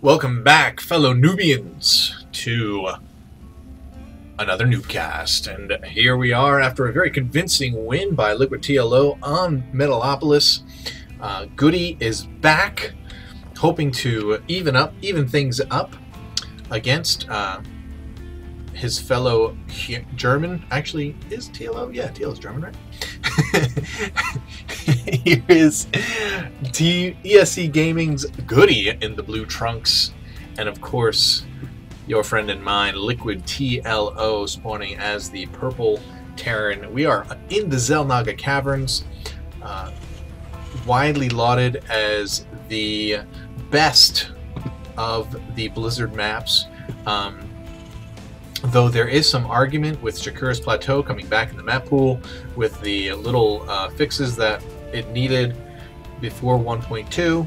Welcome back, fellow Nubians, to another NuubCast. And here we are after a very convincing win by LiquidTLO on Metalopolis. Goody is back, hoping to even things up against his fellow German. Actually, is TLO? Yeah, TLO's German, right? Here is ESC Gaming's Goody in the blue trunks, and of course, your friend and mine, LiquidTLO, spawning as the purple Terran. We are in the Xel'Naga Caverns, widely lauded as the best of the Blizzard maps. Though there is some argument with Shakura's Plateau coming back in the map pool with the little fixes that it needed before 1.2.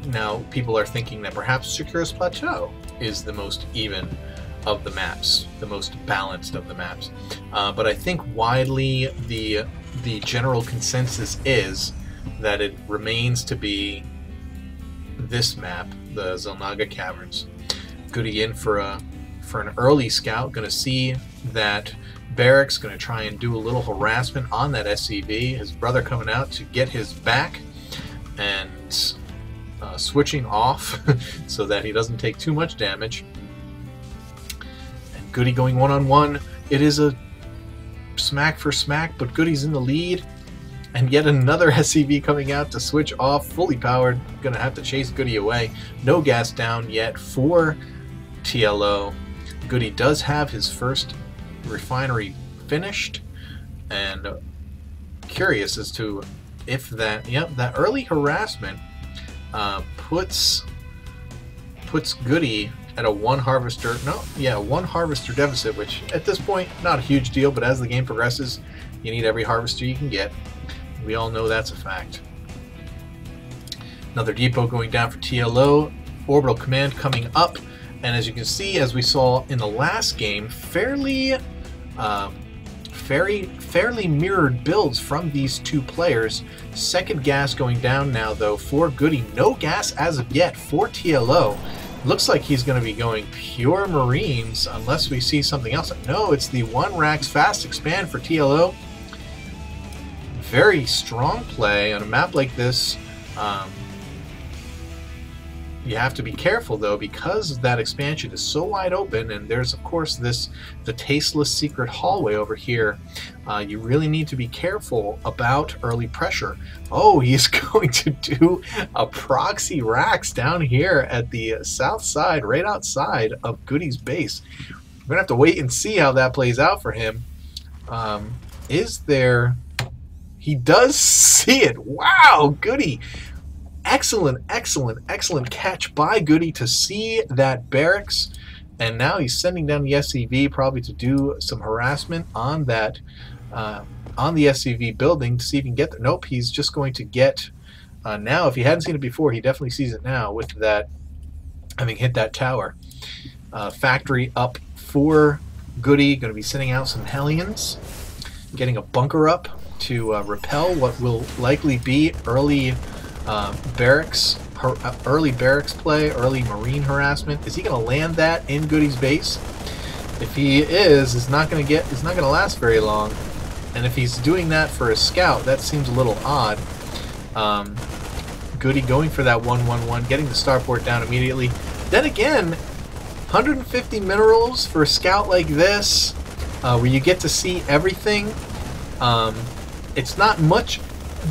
Now people are thinking that perhaps Shakura's Plateau is the most even of the maps, the most balanced of the maps. But I think widely the general consensus is that it remains to be this map, the Xel'Naga Caverns. Goody in for an early scout. Going to see that Barracks, going to try and do a little harassment on that SCV. His brother coming out to get his back and switching off so that he doesn't take too much damage. And Goody going one-on-one. It is a smack for smack, but Goody's in the lead. And yet another SCV coming out to switch off, fully powered. Going to have to chase Goody away. No gas down yet for TLO. Goody does have his first refinery finished, and curious as to if that early harassment puts Goody at a one harvester deficit, which at this point not a huge deal, but as the game progresses you need every harvester you can get. We all know that's a fact. Another depot going down for TLO. Orbital command coming up, and as you can see, as we saw in the last game, fairly mirrored builds from these two players. Second gas going down now though for Goody. No gas as of yet for TLO. Looks like he's going to be going pure Marines unless we see something else. No, it's the 1 racks fast expand for TLO. Very strong play on a map like this. You have to be careful though, because that expansion is so wide open, and there's of course the tasteless secret hallway over here. You really need to be careful about early pressure. Oh, he's going to do a proxy racks down here at the south side, right outside of Goody's base. We're gonna have to wait and see how that plays out for him. He does see it. Wow, Goody. Excellent catch by Goody to see that barracks, and now he's sending down the SCV probably to do some harassment on that on the SCV building to see if he can get there. Nope, he's just going to get now. If he hadn't seen it before, he definitely sees it now with that having hit that tower. Factory up for Goody, going to be sending out some Hellions, getting a bunker up to repel what will likely be early barracks play, early Marine harassment. Is he going to land that in Goody's base? If he is, it's not going to last very long. And if he's doing that for a scout, that seems a little odd. Goody going for that 1-1-1, getting the starport down immediately. Then again, 150 minerals for a scout like this, where you get to see everything. It's not much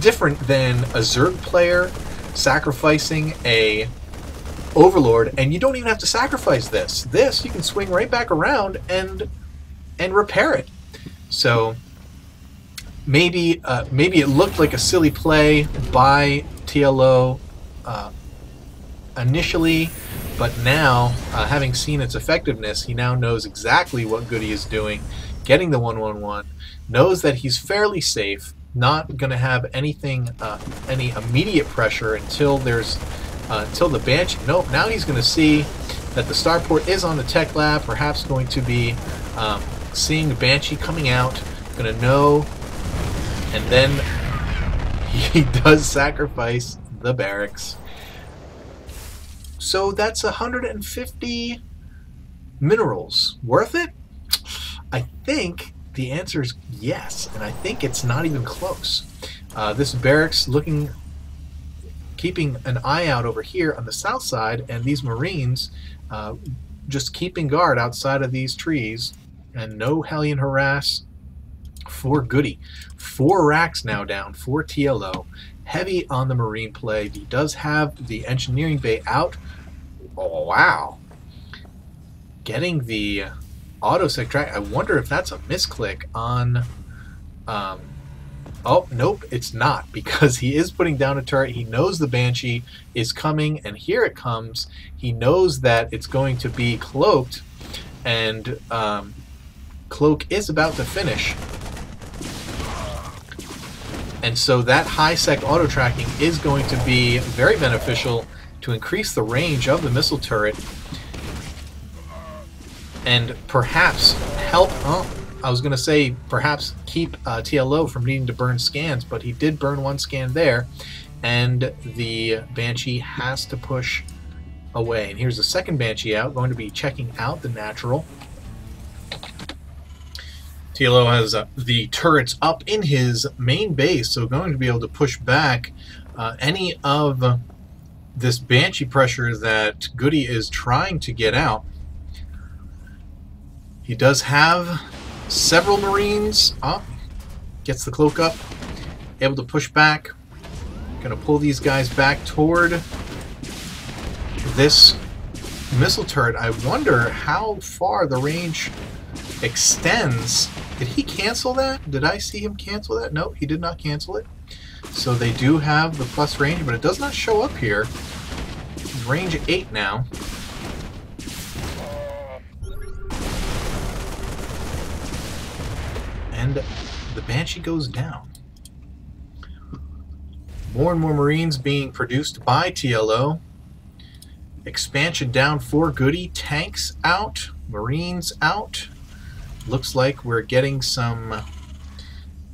different than a Zerg player sacrificing a Overlord, and you don't even have to sacrifice this. This you can swing right back around and repair it. So maybe it looked like a silly play by TLO initially, but now having seen its effectiveness, he now knows exactly what Goody is doing, getting the 1-1-1, knows that he's fairly safe, not going to have anything, any immediate pressure until there's until the Banshee. Nope, now he's going to see that the starport is on the tech lab, perhaps going to be seeing the Banshee coming out, going to know, and then he does sacrifice the barracks. So that's 150 minerals. Worth it? I think the answer is yes, and I think it's not even close. This barracks keeping an eye out over here on the south side, and these Marines just keeping guard outside of these trees, and no Hellion harass for Goody. 4 racks now down for TLO. Heavy on the Marine play. He does have the engineering bay out. Oh, wow. Getting the auto-sec track. I wonder if that's a misclick on... oh, nope, it's not, because he is putting down a turret. He knows the Banshee is coming, and here it comes. He knows that it's going to be cloaked, and Cloak is about to finish. And so that high-sec auto-tracking is going to be very beneficial to increase the range of the missile turret and perhaps help... Oh, I was going to say perhaps keep TLO from needing to burn scans, but he did burn 1 scan there, and the Banshee has to push away. And here's the second Banshee out, going to be checking out the natural. TLO has the turrets up in his main base, so going to be able to push back any of this Banshee pressure that Goody is trying to get out. He does have several Marines. Gets the cloak up, able to push back. Gonna pull these guys back toward this missile turret. I wonder how far the range extends. Did he cancel that? Did I see him cancel that? No, he did not cancel it. So they do have the plus range, but it does not show up here. Range 8 now. And the Banshee goes down. More and more Marines being produced by TLO. Expansion down for Goody. Tanks out. Marines out. Looks like we're getting some...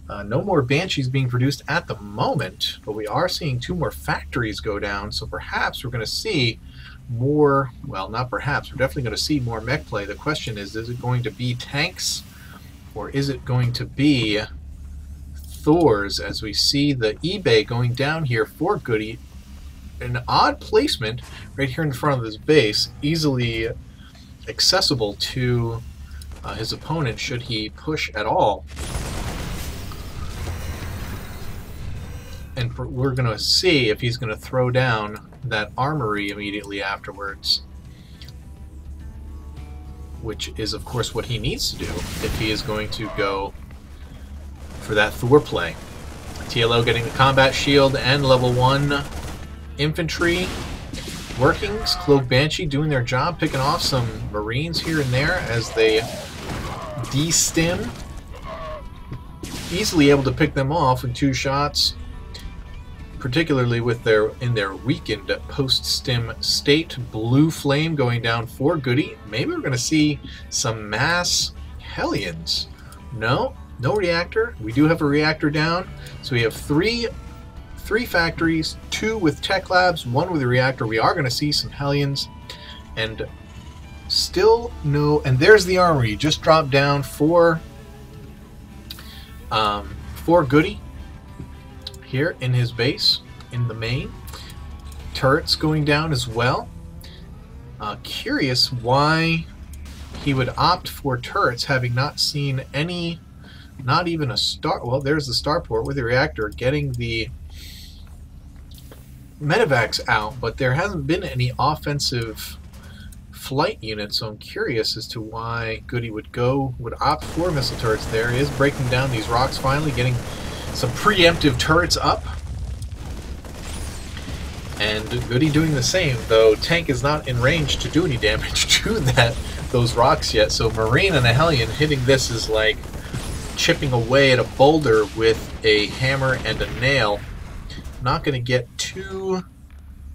no more Banshees being produced at the moment, but we are seeing 2 more factories go down, so perhaps we're going to see more... Well, not perhaps. We're definitely going to see more mech play. The question is it going to be tanks, or is it going to be Thors, as we see the eBay going down here for Goody? An odd placement right here in front of this base, easily accessible to his opponent should he push at all. And we're going to see if he's going to throw down that armory immediately afterwards, which is of course what he needs to do if he is going to go for that Thor play. TLO getting the combat shield and level 1 infantry workings. Cloak Banshee doing their job, picking off some Marines here and there as they de-stim. Easily able to pick them off in 2 shots, particularly with in their weakened post-stim state. Blue Flame going down for Goody. Maybe we're going to see some mass Hellions. No reactor. We do have a reactor down, so we have three factories, 2 with tech labs, 1 with a reactor. We are going to see some Hellions, and still no... And there's the armory. Just dropped down for Goody here in his base in the main. Turrets going down as well. Curious why he would opt for turrets, having not seen any, not even a star... Well, there's the starport with the reactor getting the medevacs out, but there hasn't been any offensive flight units, so I'm curious as to why Goody would opt for missile turrets there. He is breaking down these rocks finally, getting some preemptive turrets up. And Goody doing the same, though tank is not in range to do any damage to those rocks yet. So Marine and a Hellion hitting this is like chipping away at a boulder with a hammer and a nail. Not going to get too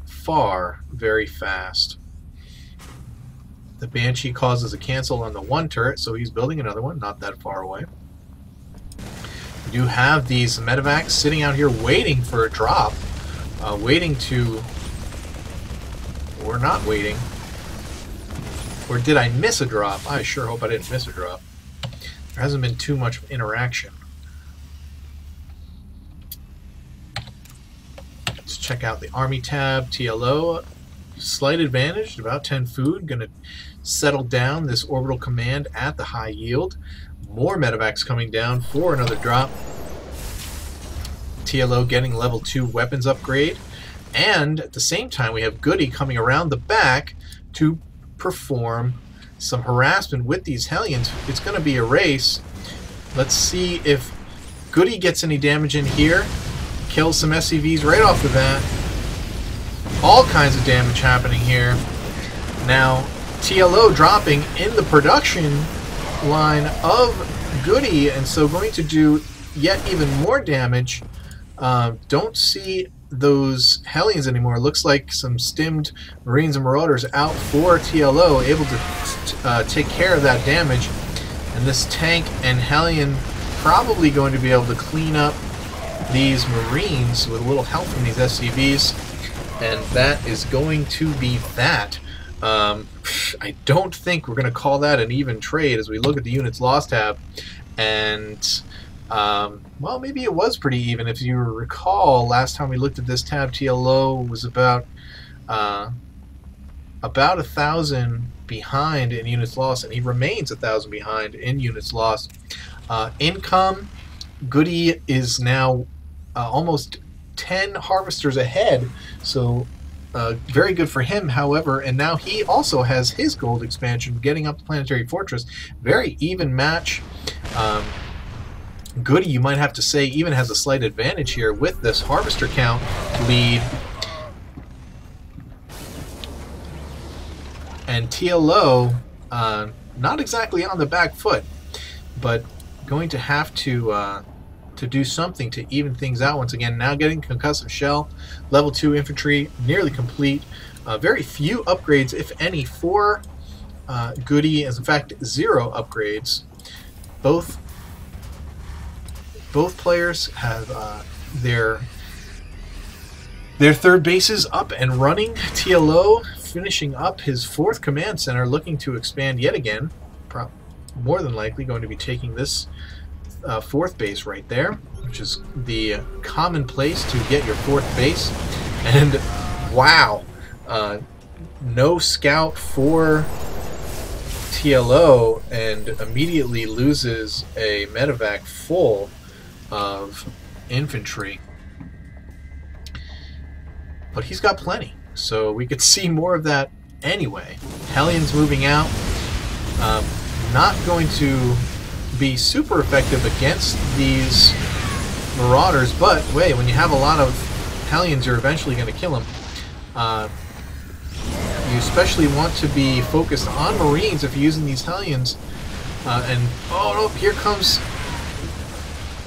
far very fast. The Banshee causes a cancel on the 1 turret, so he's building another one, not that far away. We do have these medevacs sitting out here waiting for a drop, waiting to we're not waiting. Or did I miss a drop? I sure hope I didn't miss a drop. There hasn't been too much interaction. Let's check out the Army tab. TLO, slight advantage, about 10 food. Going to settle down this orbital command at the high yield. More medevacs coming down for another drop. TLO getting level 2 weapons upgrade. And at the same time, we have Goody coming around the back to perform some harassment with these Hellions. It's going to be a race. Let's see if Goody gets any damage in here. Kills some SCVs right off the bat. All kinds of damage happening here. Now, TLO dropping in the production line of Goody, and so going to do yet even more damage. Don't see those Hellions anymore. Looks like some stimmed Marines and Marauders out for TLO, able to take care of that damage. And this tank and Hellion probably going to be able to clean up these Marines with a little help from these SCVs. And that is going to be that. I don't think we're going to call that an even trade as we look at the units lost tab. And well, maybe it was pretty even. If you recall, last time we looked at this tab, TLO was about 1,000 behind in units lost, and he remains 1,000 behind in units lost. Income, Goody is now almost 10 harvesters ahead, so very good for him. However, and now he also has his gold expansion, getting up the Planetary Fortress. Very even match. Goody, you might have to say, even has a slight advantage here with this harvester count lead. And TLO, not exactly on the back foot, but going to have to do something to even things out once again. Now getting concussive shell, level 2 infantry, nearly complete. Very few upgrades, if any, for Goody, as in fact 0 upgrades. Both players have their third bases up and running. TLO finishing up his 4th command center, looking to expand yet again. More than likely going to be taking this 4th base right there, which is the common place to get your 4th base. And wow, no scout for TLO, and immediately loses a medevac full of infantry. But he's got plenty, so we could see more of that anyway. Hellions moving out. Not going to be super effective against these Marauders, but wait, when you have a lot of Hellions, you're eventually going to kill them. You especially want to be focused on Marines if you're using these Hellions. And oh no, here comes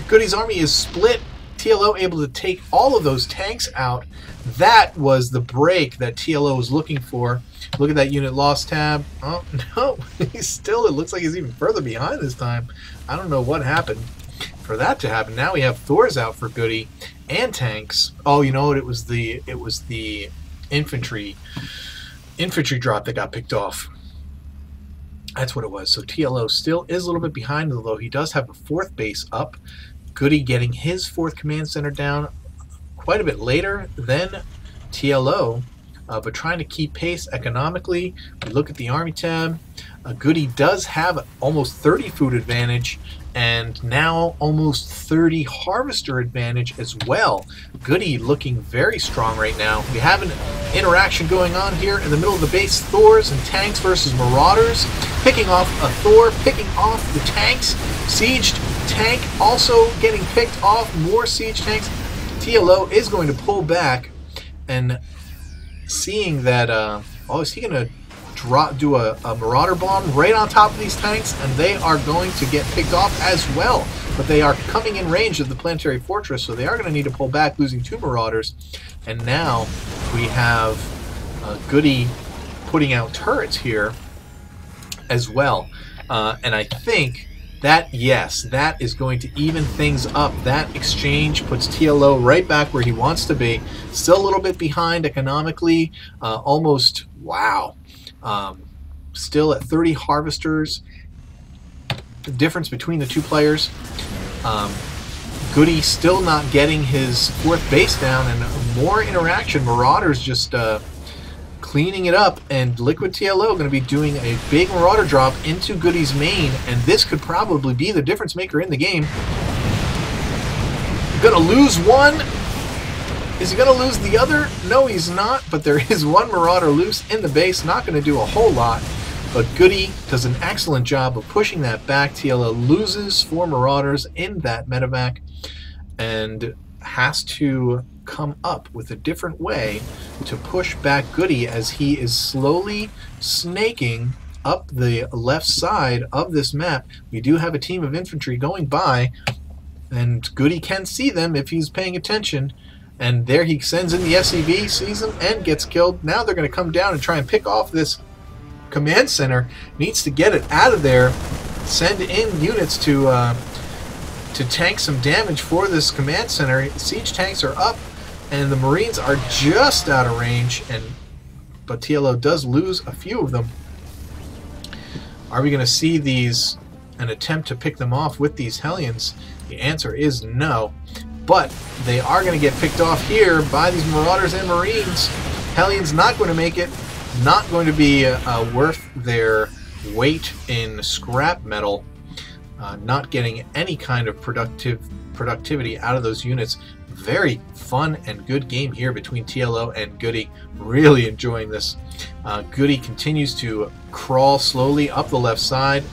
Goody's army is split. TLO able to take all of those tanks out. That was the break that TLO was looking for. Look at that unit loss tab. Oh no, he's still, it looks like he's even further behind this time. I don't know what happened for that to happen. Now we have Thors out for Goody and tanks. Oh, you know what? It was the infantry drop that got picked off. That's what it was. So TLO still is a little bit behind, although he does have a 4th base up. Goody getting his 4th command center down quite a bit later than TLO, but trying to keep pace economically. We look at the Army tab. Goody does have almost 30 food advantage, and now almost 30 harvester advantage as well. Goody looking very strong right now. We have an interaction going on here in the middle of the base. Thors and tanks versus Marauders. Picking off a Thor, picking off the tanks. Sieged tank also getting picked off. More siege tanks. TLO is going to pull back, and seeing that, oh, is he going to do a Marauder bomb right on top of these tanks, and they are going to get picked off as well. But they are coming in range of the Planetary Fortress, so they are going to need to pull back, losing 2 Marauders. And now we have Goody putting out turrets here as well. And I think Yes, that is going to even things up. That exchange puts TLO right back where he wants to be. Still a little bit behind economically, almost, wow. Still at 30 harvesters. The difference between the two players. Goody still not getting his 4th base down, and more interaction. Marauders just cleaning it up, and LiquidTLO going to be doing a big Marauder drop into Goody's main, and this could probably be the difference maker in the game. Going to lose one. Is he going to lose the other? No, he's not, but there is one Marauder loose in the base. Not going to do a whole lot, but Goody does an excellent job of pushing that back. TLO loses 4 Marauders in that medevac and has to come up with a different way to push back Goody as he is slowly snaking up the left side of this map. We do have a team of infantry going by, and Goody can see them if he's paying attention. And there he sends in the SCV, sees them, and gets killed. Now they're going to come down and try and pick off this command center. Needs to get it out of there. Send in units to tank some damage for this command center. Siege tanks are up, and the Marines are just out of range. But TLO does lose a few of them. Are we going to see an attempt to pick them off with these Hellions? The answer is no. But they are going to get picked off here by these Marauders and Marines. Hellions not going to make it. Not going to be worth their weight in scrap metal. Not getting any kind of productivity out of those units. Very fun and good game here between TLO and Goody. Really enjoying this. Goody continues to crawl slowly up the left side.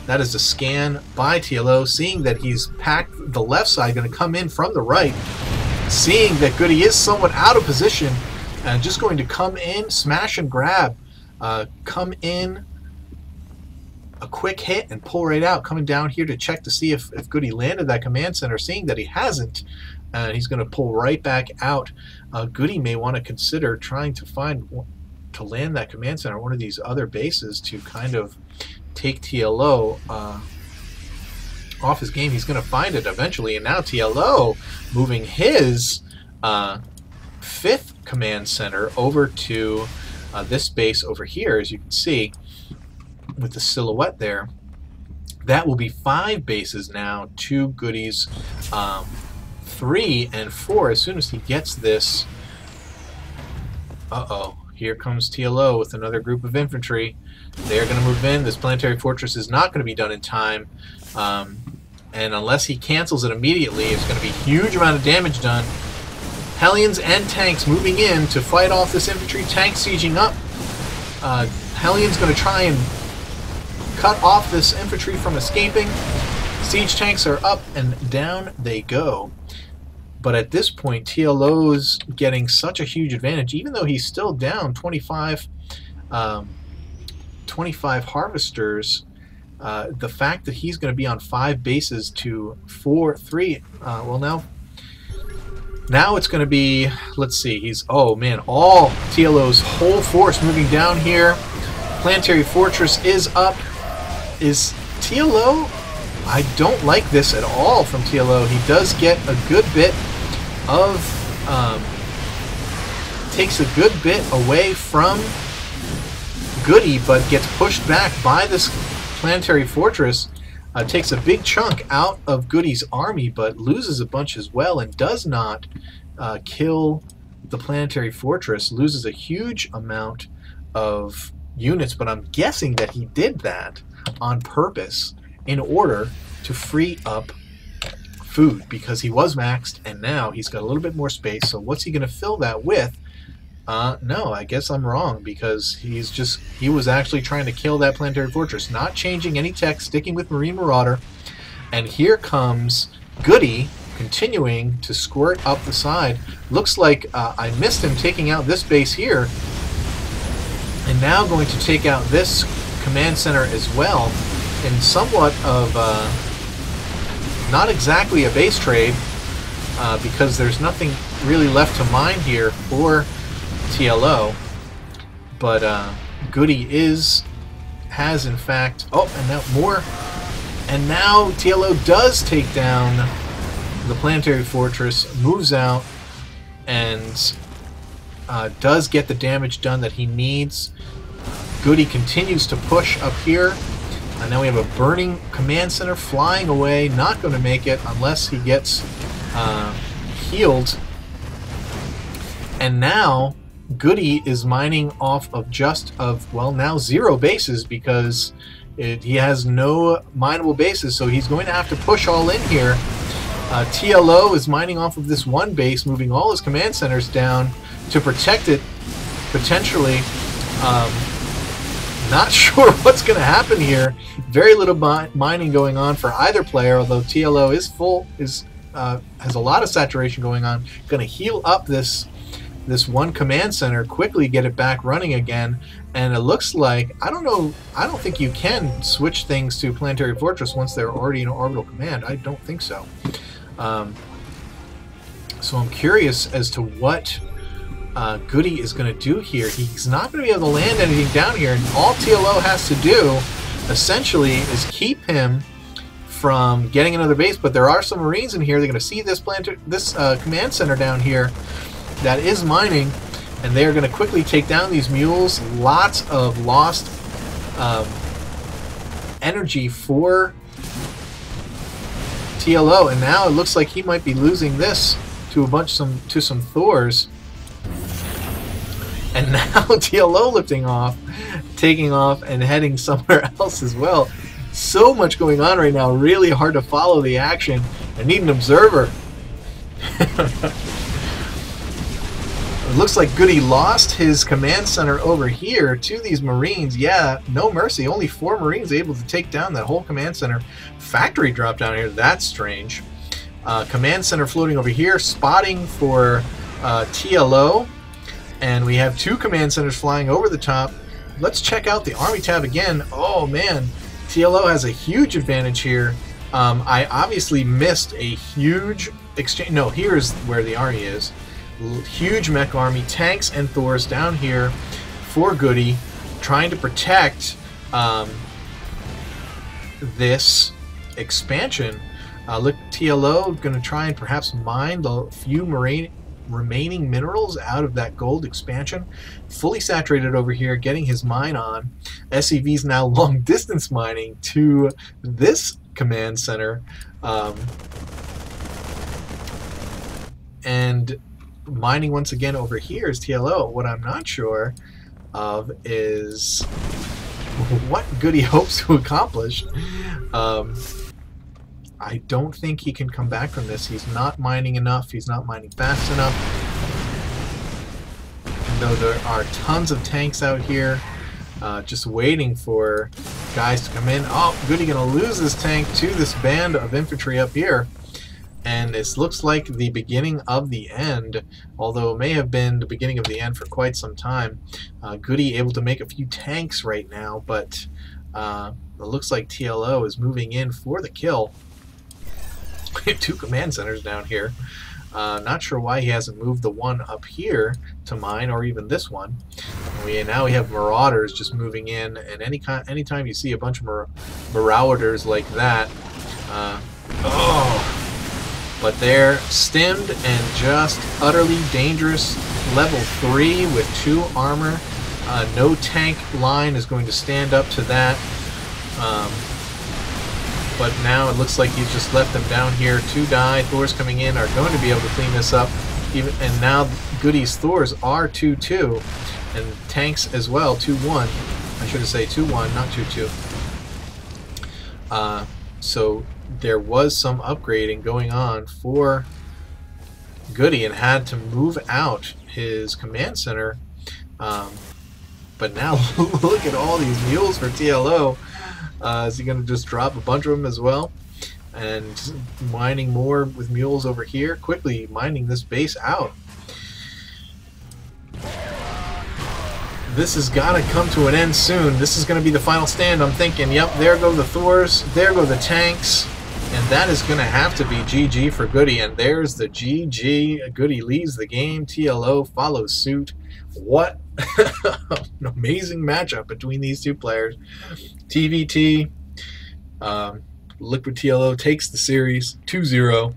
That is a scan by TLO, seeing that he's packed the left side, going to come in from the right. Seeing that Goody is somewhat out of position, and just going to come in, smash and grab. Come in, a quick hit, and pull right out. Coming down here to check to see if Goody landed that command center, seeing that he hasn't. And he's going to pull right back out. Goody may want to consider trying to land that command center, one of these other bases, to kind of take TLO off his game. He's going to find it eventually, and now TLO moving his 5th command center over to this base over here, as you can see with the silhouette there. That will be 5 bases now to Goody's 3 and 4 as soon as he gets this. Here comes TLO with another group of infantry. They're going to move in. This planetary fortress is not going to be done in time. And unless he cancels it immediately, it's going to be a huge amount of damage done. Hellions and tanks moving in to fight off this infantry. Tanks sieging up. Hellions going to try and cut off this infantry from escaping. Siege tanks are up, and down they go. But at this point, TLO's getting such a huge advantage, even though he's still down 25 harvesters. The fact that he's going to be on 5 bases to 3. Well, now it's going to be, let's see, oh man, all TLO's whole force moving down here. Planetary fortress is up. Is TLO? I don't like this at all from TLO. He does get a good bit of, takes a good bit away from Goody, but gets pushed back by this planetary fortress. Takes a big chunk out of Goody's army, but loses a bunch as well, and does not kill the planetary fortress. Loses a huge amount of units, but I'm guessing that he did that on purpose in order to free up food, because he was maxed and now he's got a little bit more space. So what's he going to fill that with? No, I guess I'm wrong, because he was actually trying to kill that planetary fortress, not changing any tech, sticking with Marine Marauder. And here comes Goody continuing to squirt up the side. Looks like I missed him taking out this base here, and now going to take out this command center as well, in somewhat of not exactly a base trade, because there's nothing really left to mine here for TLO. But Goody has in fact, and now And now TLO does take down the planetary fortress, moves out, and does get the damage done that he needs. Goody continues to push up here. And now we have a burning command center flying away, not going to make it unless he gets healed. And now Goody is mining off of now 0 bases, because he has no mineable bases, so he's going to have to push all in here. TLO is mining off of this 1 base, moving all his command centers down to protect it, potentially. Not sure what's going to happen here. Very little mining going on for either player, although TLO is has a lot of saturation going on. Going to heal up this 1 command center, quickly get it back running again, and it looks like, I don't think you can switch things to Planetary Fortress once they're already in orbital command. I don't think so. So I'm curious as to what Goody is going to do here. He's not going to be able to land anything down here, and all TLO has to do, essentially, is keep him from getting another base. But there are some Marines in here. They're going to see this command center down here that is mining, and they are going to quickly take down these mules. Lots of lost energy for TLO, and now it looks like he might be losing this to some Thors. And now TLO taking off and heading somewhere else as well. So much going on right now, really hard to follow the action. I need an observer. It looks like Goody lost his command center over here to these Marines. Yeah, no mercy. Only 4 Marines able to take down that whole command center. Factory drop down here. That's strange. Command center floating over here, spotting for TLO. And we have 2 command centers flying over the top. Let's check out the Army tab again. Oh man, TLO has a huge advantage here. I obviously missed a huge exchange. No, here's where the Army is. Huge mech army, tanks and Thors down here for Goody, trying to protect this expansion. Look, TLO going to try and perhaps mine the few remaining minerals out of that gold expansion. Fully saturated over here, getting his mine on. SCV's now long distance mining to this command center. And mining once again over here is TLO. What I'm not sure of is what Goody hopes to accomplish. I don't think he can come back from this. He's not mining enough. He's not mining fast enough. And though there are tons of tanks out here just waiting for guys to come in. Oh, Goody gonna lose this tank to this band of infantry up here. And this looks like the beginning of the end, although it may have been the beginning of the end for quite some time. Goody able to make a few tanks right now, but it looks like TLO is moving in for the kill. We have 2 command centers down here. Not sure why he hasn't moved the one up here to mine, or even this one. Now we have Marauders just moving in, and anytime you see a bunch of Marauders like that, but they're stemmed and just utterly dangerous. Level 3 with 2 armor. No tank line is going to stand up to that. But now it looks like he's just left them down here to die. Thors coming in are going to be able to clean this up. And now Goody's Thors are 2-2. And tanks as well, 2-1. I should say 2-1, not 2-2. So there was some upgrading going on for Goody and had to move out his command center. But now look at all these mules for TLO. Is he going to just drop a bunch of them as well? And mining more with mules over here. Quickly mining this base out. This has got to come to an end soon. This is going to be the final stand, I'm thinking. Yep, there go the Thors. There go the tanks. And that is going to have to be GG for Goody. And there's the GG. Goody leaves the game. TLO follows suit. What an amazing matchup between these 2 players. TVT LiquidTLO takes the series 2-0.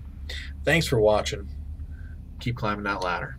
Thanks for watching. Keep climbing that ladder.